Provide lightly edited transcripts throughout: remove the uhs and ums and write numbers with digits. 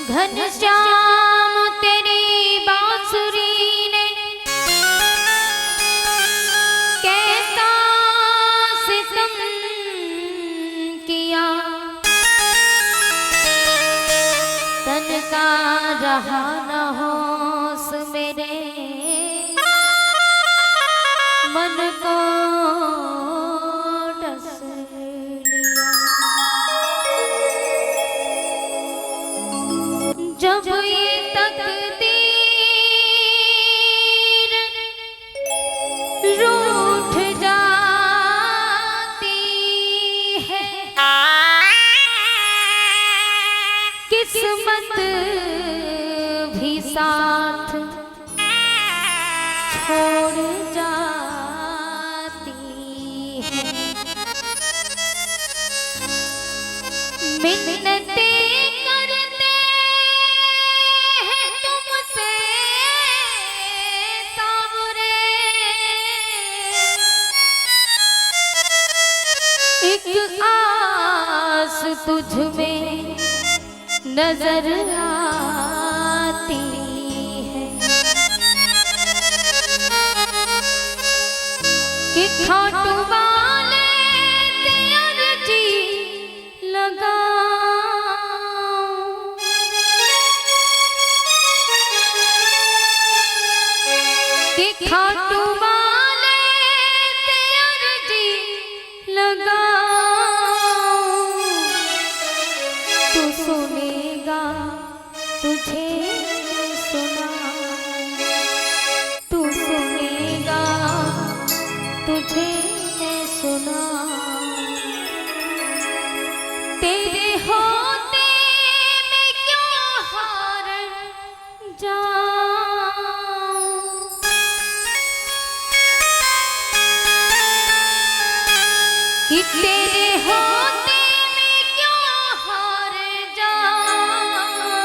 घनश्याम तेरी बांसुरी ने कैसा सितम किया, तन का रहा न होश मेरे मन को डस लिया। जब ये तकदीर रूठ जाती है, किस्मत भी साथ छोड़ जाती है। मिन्नतें एक आस तुझ में नजर आती है कि खाटू वाले से अर्जी लगाऊं, कि खाटू वाले से अर्जी लगाऊं। तू सुनेगा तुझे सुना, तू सुनेगा तुझे सुना, तेरे होते मैं क्यों हार जाऊं, कि तेरे होते मैं क्यों हार जाऊं।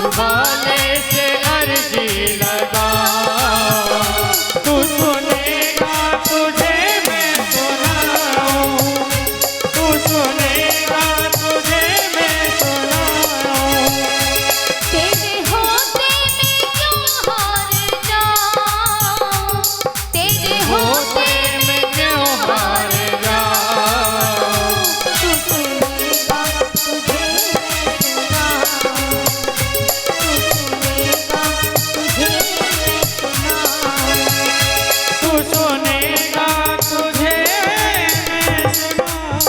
वाले से अर्जी लगा, तू सुनेगा तुझे मैं सुनाऊं, तू सुनेगा तुझे मैं सुनाऊं। तेरे होते मैं क्यों हार जाऊं, तेरे होते मैं क्यों हार जाऊं। तू सुनेगा तुझे मैं सुनाऊं, तू सुनेगा तुझे मैं सुनाऊं।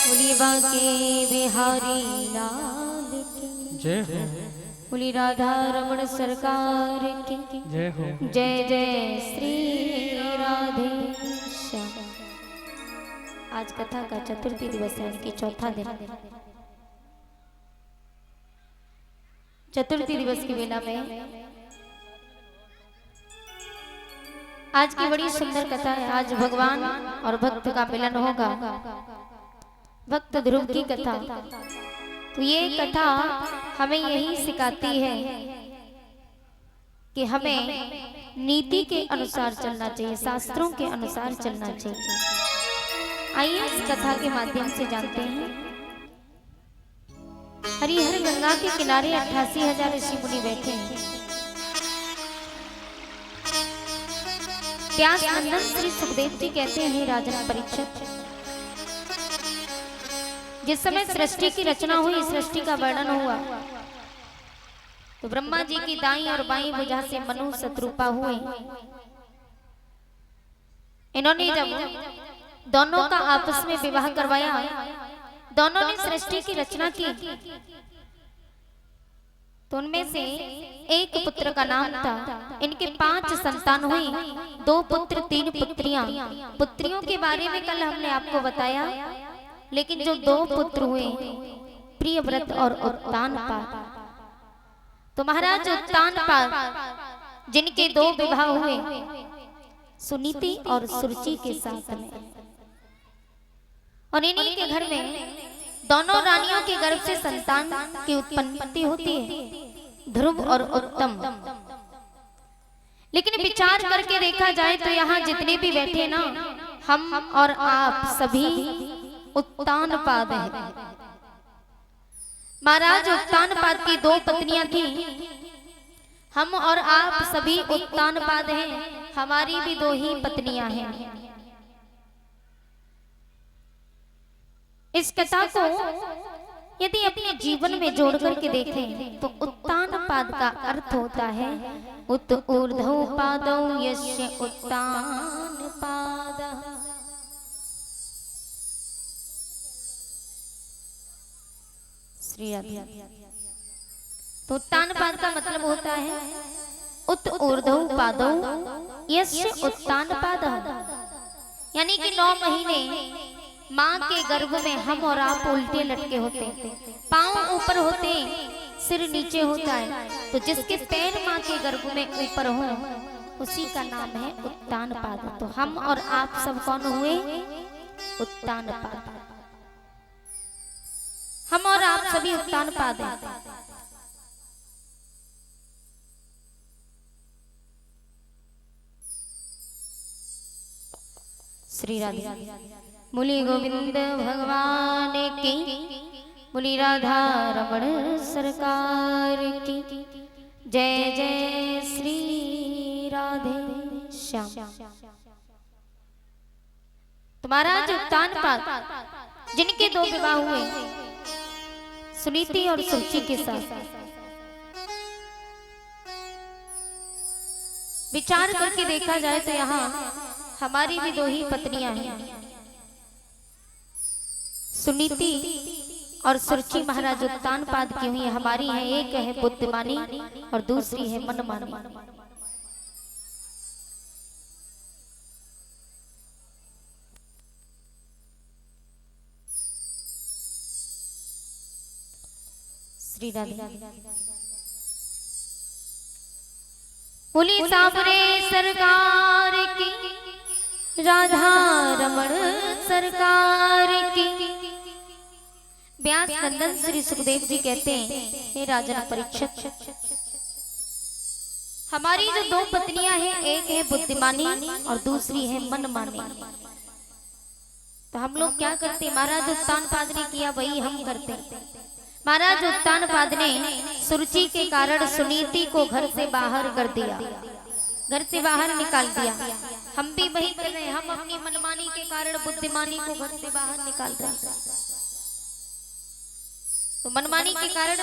बोली बांके बिहारी लाल की, जय हो, बोली राधा रमण सरकार की, जय हो। जय जय श्री राधे श्याम। आज कथा का चतुर्थी दिवस है, यानी कि चौथा दिन। चतुर्थी दिवस की बेला में आज की बड़ी सुंदर कथा है। आज भगवान और भक्त का मिलन होगा, भक्त ध्रुव की कथा। तो ये कथा हमें यही सिखाती है कि हमें नीति के अनुसार चलना चाहिए, शास्त्रों के अनुसार चलना चाहिए। आइए इस कथा के माध्यम से जानते हैं। हरिहर गंगा के किनारे 88,000 ऋषि मुनि बैठे हैं। प्यास नंदन श्री सुखदेव जी कहते हैं, राजन परीक्षित, जिस समय सृष्टि की रचना हुई, सृष्टि का वर्णन हुआ, तो ब्रह्मा जी की दाईं और बाईं भुजा से मनु शत्रुपा हुए। इन्होंने जब दोनों का आपस में विवाह करवाया, दोनों ने सृष्टि की रचना की, तो उनमें से एक पुत्र का नाम था। इनके 5 संतान हुई, 2 पुत्र 3 पुत्रियां। पुत्रियों के बारे में कल हमने आपको बताया, लेकिन जो 2 पुत्र हुए, प्रियव्रत और उत्तानपाद। तो महाराज उत्तानपाद, जिनके 2 विवाह हुए, सुनीति और सुरुचि के साथ में, और इन्हीं के घर में दोनों रानियों के गर्भ से संतान की उत्पत्ति होती है, ध्रुव और उत्तम। लेकिन विचार करके देखा जाए तो यहाँ जितने भी बैठे ना, हम और आप सभी उत्तानपाद हैं। महाराज उत्तानपाद की 2 पत्नियां थी, हम और आप सभी उत्तानपाद हैं, हमारी भी 2 ही पत्नियां हैं। इस कथा को यदि अपने जीवन में जोड़ करके देखें तो उत्तानपाद का अर्थ होता है उत ऊर्ध्व पादौ यस्य उत्तानपादः। श्री राधे। तो उत्तानपाद का मतलब होता है उत ऊर्ध्व पादौ यस्य उत्तानपादः, यानी कि 9 महीने माँ के गर्भ में हम और आप उल्टे लटके होते, पांव ऊपर होते, सिर नीचे होता है। तो जिसके पैर माँ के गर्भ में ऊपर हो, उसी का नाम है उत्तानपाद। तो हम और आप सब कौन हुए? उत्तानपाद। हम और आप सभी उत्तानपाद हैं। श्री राधे। बोली गोविंद भगवान की, बोली राधा रमण सरकार की, जय जय श्री राधे श्याम। तुम्हारा जो उत्तानपाद, जिनके 2 विवाह हुए, सुनीति और सुरुचि के साथ, विचार करके देखा जाए तो यहाँ हमारी भी 2 ही पत्नियां हैं, सुनीति और सुरुचि महाराज उत्तानपाद की हुई हमारी है। एक है बुद्धिमानी और दूसरी है मनमानी। श्री राधे। बोली साबरे सरकार की, राधा रमण सरकार की, व्यास नंदन श्री सुखदेव जी कहते हैं, हे राजन परीक्षित, हमारी जो दो पत्नियां हैं, एक है बुद्धिमानी और दूसरी है मनमानी। तो हम लोग क्या करते हैं? महाराज उत्तानपाद ने किया वही हम करते हैं। महाराज उत्तानपाद ने सुरुचि के कारण सुनीति को घर से बाहर कर दिया, घर से बाहर निकाल दिया। हम भी वही कर रहे हैं। हम अपनी मनमानी के कारण बुद्धिमानी को घर से बाहर निकाल रहे हैं। तो मनमानी के कारण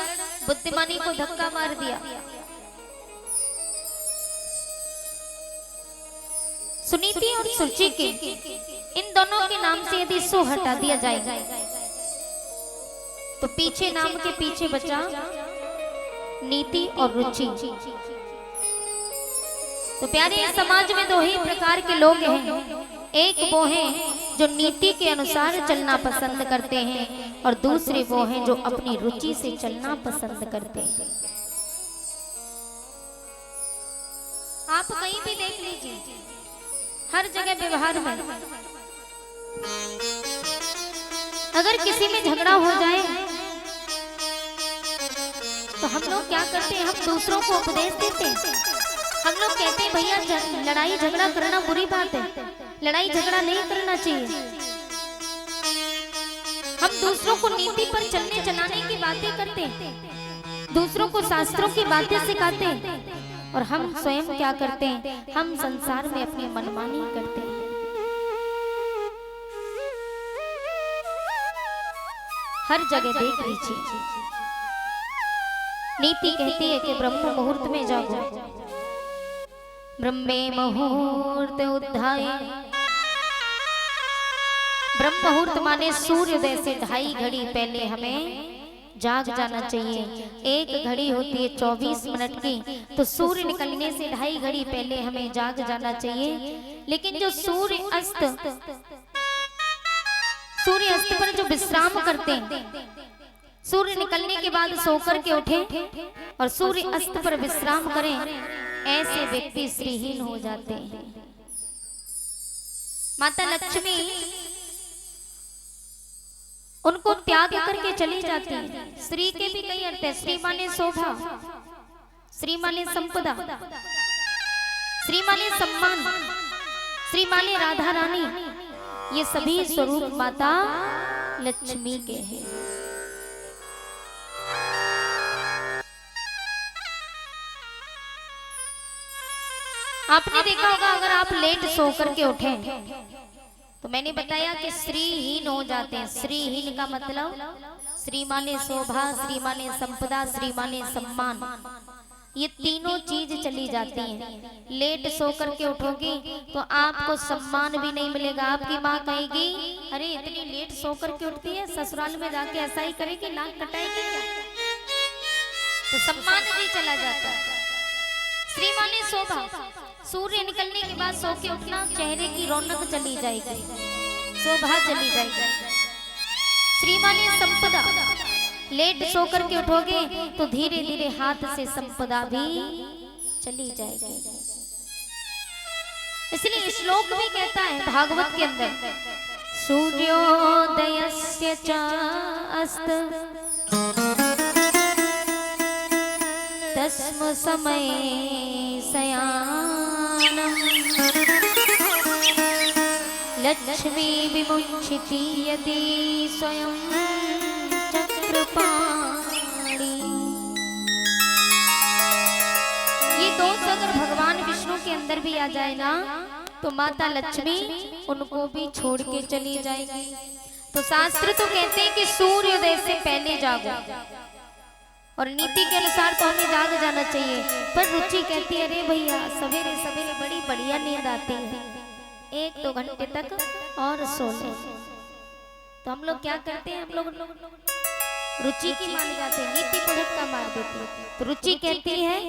बुद्धिमानी को धक्का मार दिया। सुनीति और सुरुचि के इन दोनों के नाम से यदि सो हटा दिया जाएगा तो पीछे नाम के पीछे बचा नीति और रुचि। तो प्यारे, समाज में दो ही प्रकार के लोग हैं। एक वो हैं जो नीति के अनुसार चलना पसंद करते हैं और दूसरे वो हैं जो अपनी रुचि से चलना पसंद करते हैं। आप कहीं भी देख लीजिए, हर जगह व्यवहार में अगर किसी में झगड़ा हो जाए तो हम लोग क्या करते हैं? हम दूसरों को उपदेश देते हैं। हम लोग कहते हैं भैया लड़ाई झगड़ा करना बुरी बात है, लड़ाई झगड़ा नहीं करना चाहिए। हम दूसरों को नीति पर चलने चलाने की बातें करते हैं, दूसरों को शास्त्रों की बातें सिखाते हैं, और हम स्वयं क्या करते हैं? हम संसार में अपनी मनमानी करते हैं। हर जगह देख लीजिए, नीति कहती है कि ब्रह्म मुहूर्त में जागो, ब्रह्मे मुहूर्त उद्धाय। ब्रह्म मुहूर्त माने सूर्योदय से 2.5 घड़ी पहले हमें जाग जाना चाहिए। एक घड़ी होती है 24 मिनट की, तो सूर्य निकलने से 2.5 घड़ी पहले हमें जाग जाना चाहिए। लेकिन जो सूर्य अस्त पर जो विश्राम करते हैं, सूर्य निकलने के बाद सोकर के उठे और सूर्य अस्त पर विश्राम करें, ऐसे व्यक्ति श्रीहीन हो जाते हैं। माता लक्ष्मी उनको त्याग करके चली जाती है। श्री के भी कई अर्थ है। श्री माने शोभा, श्री माने संपदा, श्री माने सम्मान, श्री माने राधा रानी। ये सभी स्वरूप माता लक्ष्मी के हैं। आपने देखा होगा, अगर आप लेट सो करके उठे तो मैंने बताया कि श्रीहीन हो जाते हैं। श्रीहीन का मतलब श्री माने शोभा, श्री माने संपदा, श्री माने सम्मान, ये तीनों चीज चली जाती हैं। लेट सो करके उठोगी तो आपको सम्मान भी नहीं मिलेगा। आपकी माँ कहेगी, अरे इतनी लेट सो करके उठती है, ससुराल में जाके ऐसा ही करेगी, नाक कटाएगी क्या? तो सम्मान भी चला जाता है। श्री माने शोभा, सूर्य निकलने के बाद सो के उठना, चेहरे की रौनक चली जाएगी, शोभा चली जाएगी। श्री माने संपदा, लेट सो करके उठोगे तो धीरे धीरे हाथ से संपदा भी चली जाएगी। इसलिए श्लोक भी कहता है भागवत के अंदर, सूर्योदयस्य च अस्त तस्म समय शयानम् लक्ष्मी विमुञ्चति यदि स्वयं चक्रपाणि। ये दोष अगर भगवान विष्णु के अंदर भी आ जाए ना, तो माता लक्ष्मी उनको भी छोड़ के चली जाएगी। तो शास्त्र तो कहते हैं कि सूर्योदय से पहले जागो, और नीति के अनुसार तो हमें जाग जाना चाहिए। पर रुचि कहती है, अरे भैया सवेरे सवेरे बड़ी बढ़िया नींद आती है, 1-2 घंटे तक और सो ले। तो हम लोग क्या करते हैं? हम लोग रुचि की मान जाते हैं, नीति को धक्का मार देती है। तो रुचि कहती है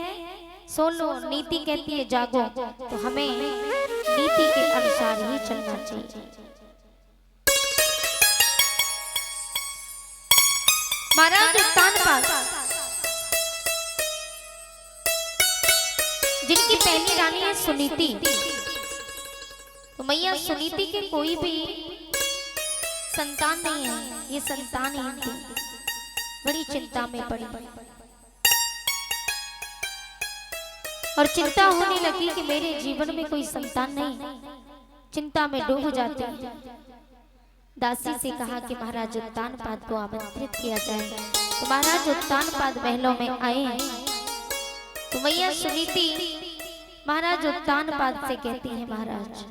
सो लो, नीति कहती है जागो। तो हमें नीति के अनुसार ही चलना चाहिए। महाराज उत्तानपाद जिनकी पहली रानी है सुनीति, तो मैया सुनीति के कोई भी संतान नहीं है, ये संतानहीन थी, बड़ी चिंता में पड़ी और चिंता होने लगी कि मेरे जीवन में कोई संतान नहीं, चिंता में डूब जाती। दासी से कहा कि महाराज उत्तानपाद को आमंत्रित किया जाए। तो महाराज उत्तानपाद महलों में आए तो मैया सुनीति महाराज उत्तानपाद से कहती है, महाराज